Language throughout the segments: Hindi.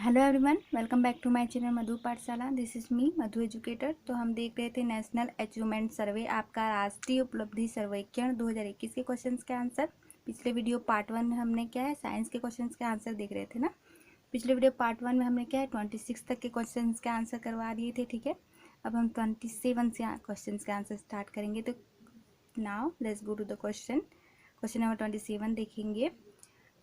Hello everyone, welcome back to my channel Madhu Pathshala. This is me Madhu educator. तो हम देख रहे थे नेशनल अचीवमेंट सर्वे, आपका राष्ट्रीय उपलब्धि सर्वेक्षण 2021 के क्वेश्चंस के आंसर। पिछले वीडियो पार्ट 1 में हमने क्या है, साइंस के क्वेश्चंस के आंसर देख रहे थे ना। पिछले वीडियो पार्ट 1 में हमने क्या है 26 तक के क्वेश्चन के आंसर करवा दिए थे, ठीक है। अब हम 27 से क्वेश्चन के आंसर स्टार्ट करेंगे। तो now let's go to the question number 27 देखेंगे।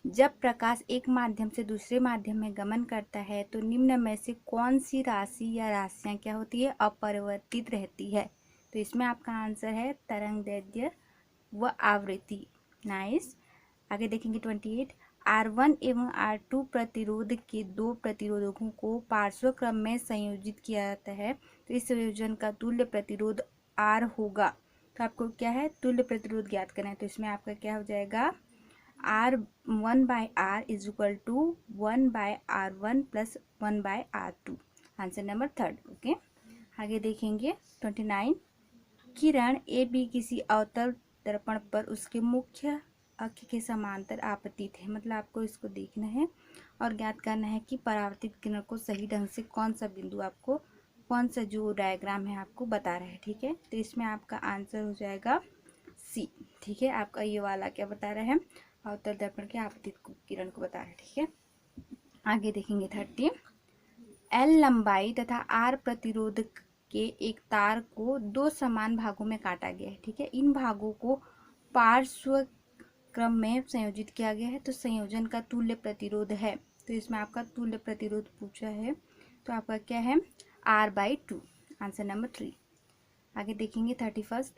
जब प्रकाश एक माध्यम से दूसरे माध्यम में गमन करता है तो निम्न में से कौन सी राशि या राशियां क्या होती है, अपरिवर्तित रहती है। तो इसमें आपका आंसर है तरंगदैर्ध्य व आवृत्ति। नाइस। आगे देखेंगे 28। R1 एवं R2 प्रतिरोध के दो प्रतिरोधकों को पार्श्व क्रम में संयोजित किया जाता है तो इस संयोजन का तुल्य प्रतिरोध R होगा। तो आपको क्या है, तुल्य प्रतिरोध ज्ञात करना है। तो इसमें आपका क्या हो जाएगा, R1/R is equal to 1/R1 plus 1/R2। Answer number 3। Okay, आगे देखेंगे 29। किरण ए बी किसी अवतल दर्पण पर उसके मुख्य अक्ष के समांतर आपतित है। मतलब आपको इसको देखना है और ज्ञात करना है कि परावर्तित किरण को सही ढंग से कौन सा बिंदु आपको, कौन सा जो डायग्राम है आपको बता रहा है, ठीक है। तो इसमें आपका आंसर हो जाएगा सी, ठीक है। आपका ये वाला क्या बता रहा है, अवतल दर्पण के आपतित किरण को बता रहा है, ठीक है। आगे देखेंगे 30। एल लंबाई तथा आर प्रतिरोध के एक तार को दो समान भागों में काटा गया है, ठीक है। इन भागों को पार्श्व क्रम में संयोजित किया गया है तो संयोजन का तुल्य प्रतिरोध है। तो इसमें आपका तुल्य प्रतिरोध पूछा है तो आपका क्या है, R/2। Answer number 3। आगे देखेंगे 31।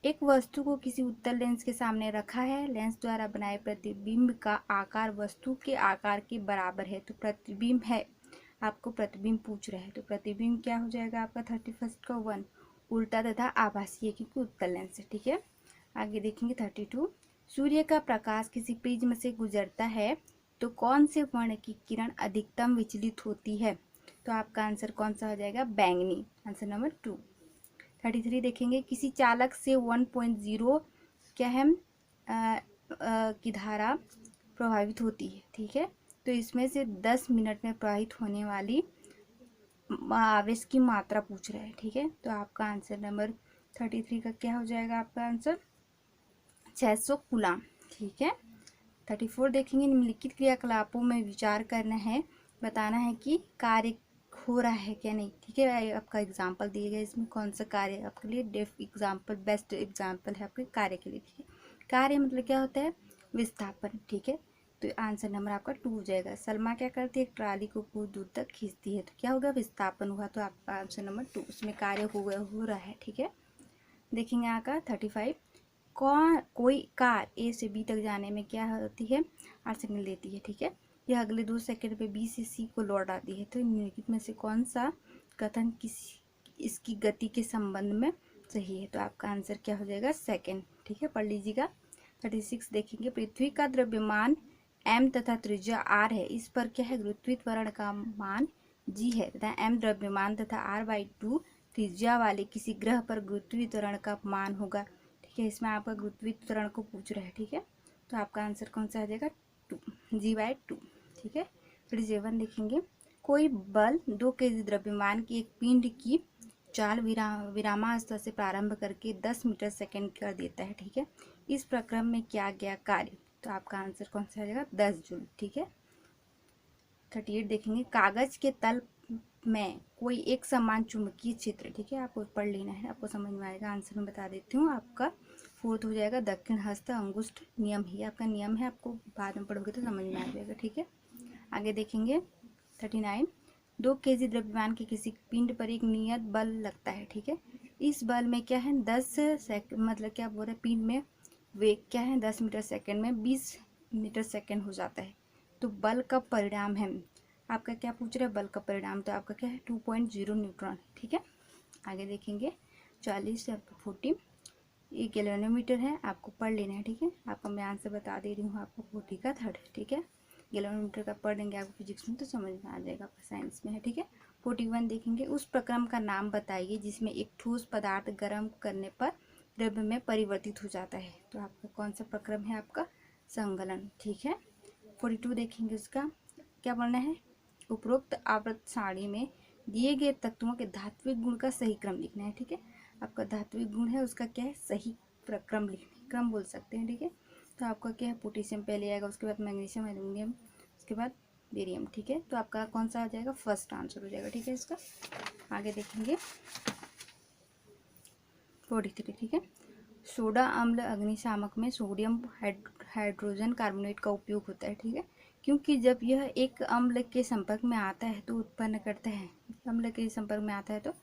एक वस्तु को किसी उत्तल लेंस के सामने रखा है। लेंस द्वारा बनाए प्रतिबिंब का आकार वस्तु के आकार के बराबर है। तो प्रतिबिंब है, आपको प्रतिबिंब पूछ रहा है। तो प्रतिबिंब क्या हो जाएगा आपका 31 का 1, उल्टा तथा आभासी क्योंकि उत्तल लेंस है, ठीक है। आगे देखेंगे 32। सूर्य का प्रकाश किसी प्रिज्म से गुजरता है तो कौन से वर्ण की किरण अधिकतम विचलित होती है। तो आपका आंसर कौन सा हो जाएगा, बैंगनी। Answer number 2। 33 देखेंगे। किसी चालक से 1.0 क्या है की धारा प्रभावित होती है, ठीक है। तो इसमें से 10 मिनट में प्रवाहित होने वाली आवेश की मात्रा पूछ रहा है, ठीक है। तो आपका आंसर नंबर 33 का क्या हो जाएगा, आपका आंसर 600 कूलाम, ठीक है। 34 देखेंगे। निम्नलिखित क्रियाकलापों में विचार करना है, बताना है कि कार्य हो रहा है क्या नहीं, ठीक है। आपका एग्जाम्पल दिए गए, इसमें कौन सा कार्य आपके लिए डेफ एग्जाम्पल, बेस्ट एग्जाम्पल है आपके कार्य के लिए, ठीक है। कार्य मतलब क्या होता है, विस्थापन, ठीक है। तो आंसर नंबर आपका 2 हो जाएगा। सलमा क्या करती है, एक ट्राली को कुछ दूर तक खींचती है तो क्या होगा, विस्थापन हुआ। तो आपका आंसर नंबर 2, उसमें कार्य हो रहा है, ठीक है। देखेंगे आपका 35। कोई कार ए से बी तक जाने में क्या होती है, 8 सेकंड लेती है, ठीक है। यह अगले 2 सेकंड पे बी से सी को लौट आती है। तो निम्नलिखित में से कौन सा कथन किसी इसकी गति के संबंध में सही है। तो आपका आंसर क्या हो जाएगा, सेकंड, ठीक है। पढ़ लीजिएगा। 36 देखेंगे। पृथ्वी का द्रव्यमान m तथा त्रिज्या r है। इस पर क्या है, गुरुत्वीय त्वरण का मान g है तथा m द्रव्यमान तथा r/2 त्रिज्या वाले किसी ग्रह पर गुरुत्वीय त्वरण का मान होगा, ठीक है। इसमें आपका गुरुत्वीय त्वरण को पूछ रहा है, ठीक है। तो आपका आंसर कौन सा आ जाएगा, 2, g/2, ठीक है। 37 देखेंगे। कोई बल 2 kg द्रव्यमान की एक पिंड की चाल विरामावस्था से प्रारंभ करके 10 मीटर सेकंड कर देता है, ठीक है। इस प्रक्रम में किया गया कार्य। तो आपका आंसर कौन सा आ जाएगा, 10 जूल, ठीक है। 38 देखेंगे। कागज के तल में कोई एक समान चुंबकीय क्षेत्र, ठीक है। आपको पढ़ लेना है, आपको समझ में आएगा। आंसर मैं बता देती हूँ। आपका 4th हो जाएगा दक्षिण हस्त अंगुष्ठ नियम ही आपका नियम है, आपको बाद में पढ़ोगे तो समझ में आ जाएगा, ठीक है। आगे देखेंगे 39। 2 kg द्रव्यमान के किसी पिंड पर एक नियत बल लगता है, ठीक है। इस बल में क्या है, 10 सेकंड, मतलब क्या बोल रहे हैं, पिंड में वेग क्या है 10 मीटर सेकंड में 20 मीटर सेकंड हो जाता है। तो बल का परिणाम है, आपका क्या पूछ रहा है, बल का परिणाम। तो आपका क्या है 2.0 न्यूट्रॉन, ठीक है। आगे देखेंगे 40 से 40। ये गैल्वेनोमीटर है, आपको पढ़ लेना है, ठीक है। आपको मैं आंसर बता दे रही हूँ, आपको 40 का 3rd, ठीक है। गैल्वेनोमीटर का पढ़ लेंगे आपको फिजिक्स में तो समझ में आ जाएगा, आपका साइंस में है, ठीक है। 41 देखेंगे। उस प्रक्रम का नाम बताइए जिसमें एक ठोस पदार्थ गर्म करने पर द्रव्य में परिवर्तित हो जाता है। तो आपका कौन सा प्रक्रम है, आपका संगलन, ठीक है। 42 देखेंगे। उसका क्या पढ़ना है, उपरोक्त आवर्त सारणी में दिए गए तत्वों के धात्विक गुण का सही क्रम लिखना है। ठीक है, आपका धात्विक गुण है उसका क्या है, सही क्रम लिखना, क्रम बोल सकते हैं। ठीक है, तो आपका क्या है, पोटेशियम पहले आएगा, उसके बाद मैग्नीशियम, एल्यूमिनियम, उसके बाद बेरियम। ठीक है, तो आपका कौन सा आ जाएगा, फर्स्ट आंसर हो जाएगा। ठीक है, इसका आगे देखेंगे 43। ठीक है, सोडा अम्ल अग्निशामक में सोडियम हाइड्रोजन कार्बोनेट का उपयोग होता है। ठीक है, क्योंकि जब यह एक अम्ल के संपर्क में आता है तो उत्पन्न करता है, अम्ल के संपर्क में आता है तो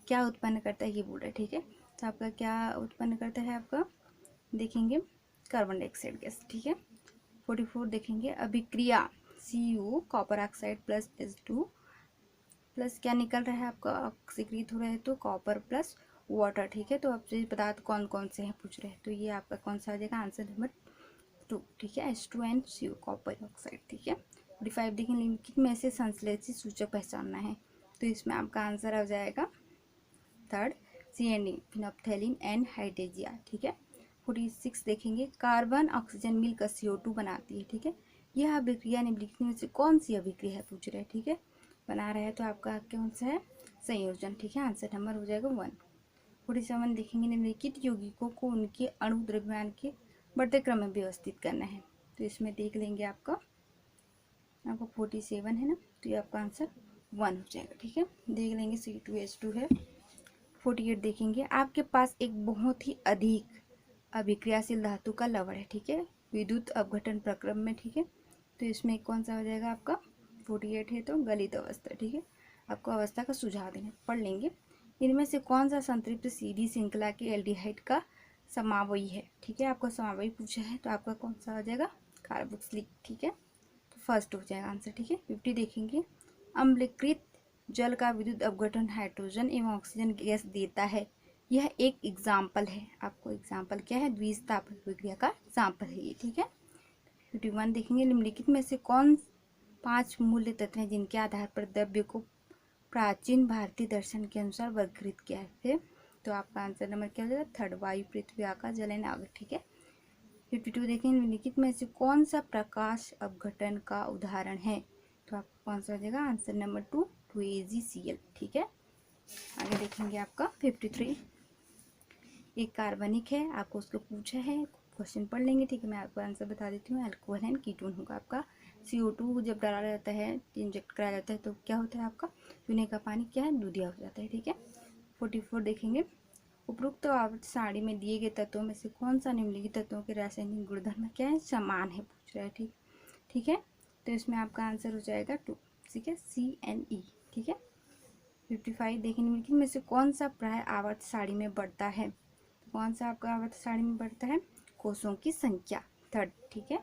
क्या उत्पन्न करता है ये बोल रहा है। ठीक है, तो आपका क्या उत्पन्न करता है, आपका देखेंगे कार्बन डाइऑक्साइड गैस। ठीक है, 44 देखेंगे अभिक्रिया Cu copper oxide plus H2 plus क्या निकल रहा है, आपका ऑक्सीकृत हो रहा है तो कॉपर प्लस वाटर। ठीक है, तो आपसे पदार्थ कौन कौन से हैं पूछ रहे हैं, तो ये आपका कौन सा आ जाएगा, आंसर नंबर 2। ठीक है, H2NCO कॉपर ऑक्साइड। ठीक है, 45 देखिए निम्नलिखित में से संश्लेषित सूचक पहचानना है, तो इसमें आपका आंसर आ जाएगा थर्ड CND फिनोप्थेलिन एंड हाइड्रेजिया। ठीक है, 46 देखेंगे कार्बन ऑक्सीजन मिलकर CO2 बनाती है। ठीक है, यह अभिक्रिया निम्नलिखित में से कौन सी अभिक्रिया है पूछ रहे हैं। ठीक है, बना रहा है तो आपका कौन सा है, संयोजन। ठीक है, आंसर नंबर हो जाएगा 1। 47 देखेंगे निम्नलिखित यौगिकों को उनके अणु द्रव्यमान के बढ़ते क्रम में व्यवस्थित करना है, तो इसमें देख लेंगे आपका 47 है ना, तो ये आपका आंसर 1 हो जाएगा। ठीक है, देख लेंगे C2H2 है। 48 देखेंगे आपके पास एक बहुत ही अधिक अभिक्रियाशील धातु का लवण है। ठीक है, विद्युत अपघटन प्रक्रम में। ठीक है, तो इसमें कौन सा हो जाएगा आपका 48 है तो गलित अवस्था। ठीक है, आपको अवस्था का सुझाव देना, पढ़ लेंगे। इनमें से कौन सा संतृप्त सीधी श्रृंखला के एल्डिहाइड का समावयी है। ठीक है, आपको समावयी पूछा है तो आपका कौन सा हो जाएगा, कार्बोक्सिलिक। ठीक है, तो फर्स्ट हो जाएगा आंसर। ठीक है, 50 देखेंगे अम्लीकृत जल का विद्युत अपघटन हाइड्रोजन एवं ऑक्सीजन गैस देता है, यह एक एग्जाम्पल है। आपको एग्जाम्पल क्या है, द्विस्ताप प्रक्रिया का एग्जाम्पल है ये। ठीक है, 51 देखेंगे निम्नलिखित में से कौन 5 मूल्य तत्व हैं जिनके आधार पर द्रव्य को प्राचीन भारतीय दर्शन के अनुसार वर्गीकृत किया है, तो आपका आंसर नंबर क्या हो जाएगा, थर्ड वायु, पृथ्वी, आकाश, जल एंड आग। ठीक है, 52 देखेंगे निम्नलिखित में से कौन सा प्रकाश अपघटन का उदाहरण है, तो आपका कौन सा हो जाएगा, आंसर नंबर 2 2AgCl। ठीक है, आगे देखेंगे आपका 53 एक कार्बनिक है, आपको उसको पूछा है, क्वेश्चन पढ़ लेंगे। ठीक है, मैं आपको आंसर बता देती हूँ, अल्कोहल एंड कीटोन होगा आपका। CO2 जब डाला जाता है, इंजेक्ट कराया जाता है तो क्या होता है, आपका पीने का पानी क्या है, दूधिया हो जाता है। ठीक है, 44 देखेंगे उपरोक्त आवर्त सारणी में दिए गए तत्वों में से कौन सा निम्नलिखित तत्वों के रासायनिक गुणधर्म क्या है, समान है पूछ रहा है। ठीक है, तो इसमें आपका आंसर हो जाएगा 2। ठीक है, CNE। ठीक है, 55 देखें निम्नलिखित में से कौन सा प्राय आवर्त सारणी में बढ़ता है, कौन सा आपका आवर्त सारणी में बढ़ता है, कोषों की संख्या, थर्ड। ठीक है,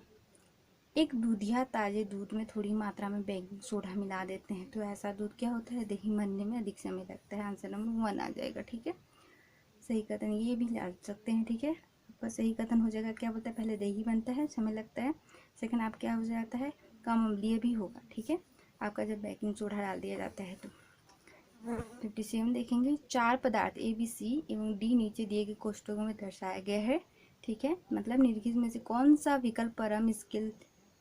एक दूधिया ताजे दूध में थोड़ी मात्रा में बेकिंग सोडा मिला देते हैं तो ऐसा दूध क्या होता है, दही बनने में अधिक समय लगता है, आंसर नंबर 1 आ जाएगा। ठीक है, सही कथन ये भी ला सकते हैं। ठीक है, आपका सही कथन हो जाएगा, क्या बोलता है, पहले दही बनता है, समय लगता है, सेकंड आप क्या हो जाता है, कम अम्लीय भी होगा। ठीक है, आपका जब बेकिंग सोडा डाल दिया जाता है तो 57 देखेंगे 4 पदार्थ ABC एवं D नीचे दिए गए कोष्ठकों में दर्शाया गया है। ठीक है, मतलब निम्नलिखित में से कौन सा विकल्प परम स्केल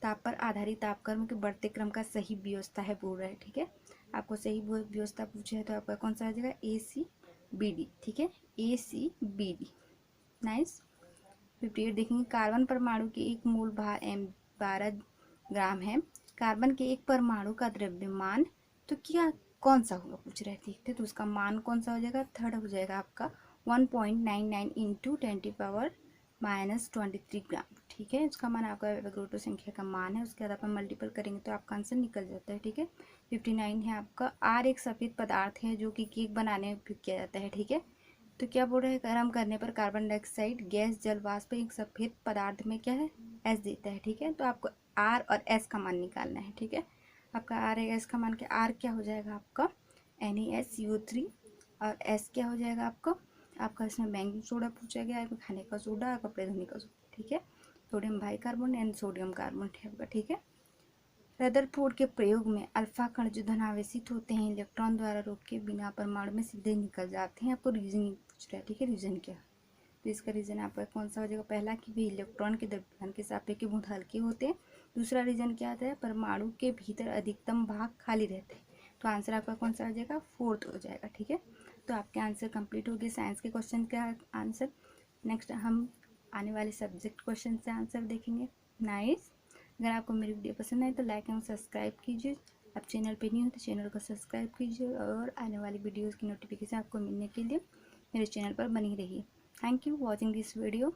ताप पर आधारित तापक्रम के बढ़ते क्रम का सही व्यवस्था है बोल रहा है। ठीक है, आपको सही व्यवस्था पूछे है तो आपका कौन सा आ जाएगा, ACBD। ठीक है, ACBD। नाइस। 58 देखेंगे कार्बन परमाणु के एक मूल भार M12 ग्राम है, कार्बन के एक परमाणु का द्रव्यमान तो क्या कौन सा होगा पूछ रहे थे, तो उसका मान कौन सा हो जाएगा, थर्ड हो जाएगा आपका 1.99 इंटू 10⁻⁻23 ग्राम। ठीक है, इसका मान आपका एवोगैड्रो संख्या का मान है, उसके बाद अपन मल्टीपल करेंगे तो आपका आंसर निकल जाता है। ठीक है, 59 है आपका R एक सफेद पदार्थ है जो कि केक बनाने में उपयोग किया जाता है। ठीक है, तो क्या बोल रहे हैं, गर्म करने पर कार्बन डाइऑक्साइड गैस जल वाष्प एक सफेद पदार्थ में क्या है, S देता है। ठीक है, तो आपको R और S का मान निकालना है। ठीक है, आपका R है, S का मान क्या, R क्या हो जाएगा आपका NaSCO3 और S क्या हो जाएगा आपका इसमें बेकिंग सोडा पूछा गया है, खाने का सोडा, कपड़े धोने का सोडा। ठीक है, sodium bicarbonate and sodium carbonate है आपका। ठीक है, रदरफोर्ड के प्रयोग में अल्फा कण जो धनावेशित होते हैं इलेक्ट्रॉन द्वारा रोके बिना परमाणु में सीधे निकल जाते हैं, आपको रीजन पूछ रहा है। ठीक है, रीजन क्या है, तो इसका रीजन आपका कौन सा हो जाएगा, पहला कि भी इलेक्ट्रॉन के द्रव्यमान के सापेक्ष बहुत हल्के होते हैं, दूसरा रीजन क्या आता है, परमाणु के भीतर अधिकतम भाग खाली रहते हैं। तो आंसर आपका कौन सा आ जाएगा, फोर्थ हो जाएगा। ठीक है, तो आपके आंसर कंप्लीट हो गए साइंस के क्वेश्चन का आंसर। नेक्स्ट हम आने वाले सब्जेक्ट क्वेश्चन से आंसर देखेंगे। नाइस। अगर आपको मेरी वीडियो पसंद आए तो लाइक एंड सब्सक्राइब कीजिए। आप चैनल पे नहीं हो तो चैनल को सब्सक्राइब कीजिए और आने वाली वीडियोस की नोटिफिकेशन आपको मिलने के लिए मेरे चैनल पर बनी रहिए। Thank you watching this video.